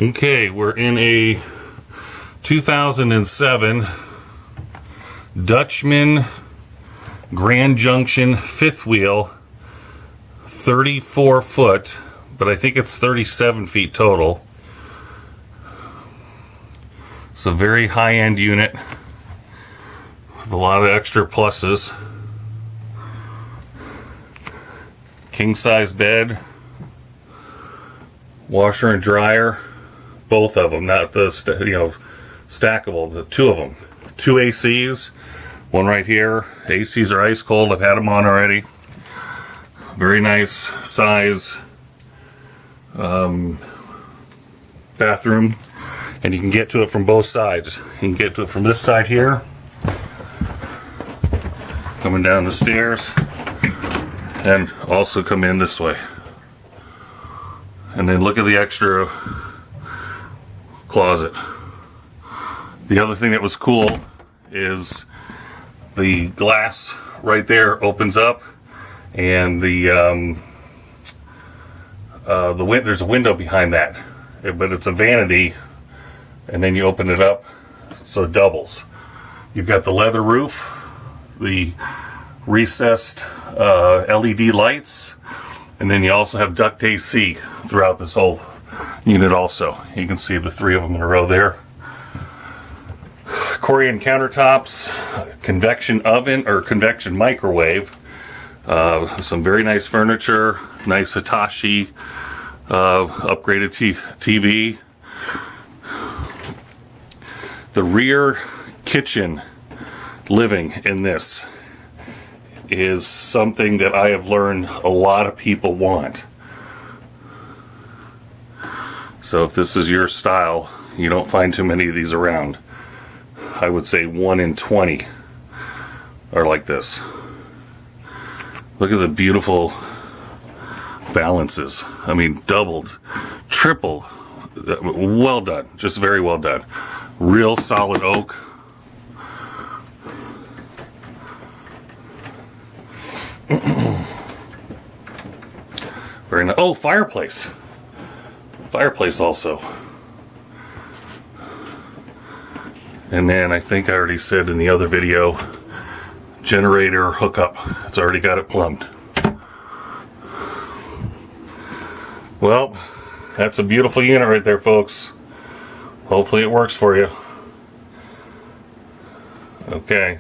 Okay, we're in a 2007 Dutchman Grand Junction fifth wheel, 34 foot, but I think it's 37 feet total. It's a very high-end unit with a lot of extra pluses. King-size bed, washer and dryer, both of them, not the stackable, the two of them. Two ACs, one right here. ACs are ice cold, I've had them on already. Very nice size bathroom, and you can get to it from both sides. You can get to it from this side here, coming down the stairs, and also come in this way. And then look at the extra closet. The other thing that was cool is the glass right there opens up, and there's a window behind that, but it's a vanity, and then you open it up so it doubles. You've got the leather roof, the recessed LED lights, and then you also have duct AC throughout this whole unit also. You can see the three of them in a row there. Corian countertops, convection oven or convection microwave, some very nice furniture, nice Hitachi upgraded TV. The rear kitchen living in this is something that I have learned a lot of people want. So if this is your style, you don't find too many of these around. I would say 1 in 20 are like this. Look at the beautiful balances. I mean, doubled, triple, well done, just very well done. Real solid oak. Very nice. Oh, fireplace. Fireplace also. And then I think I already said in the other video, generator hookup. It's already got it plumbed. Well, that's a beautiful unit right there, folks. Hopefully it works for you. Okay.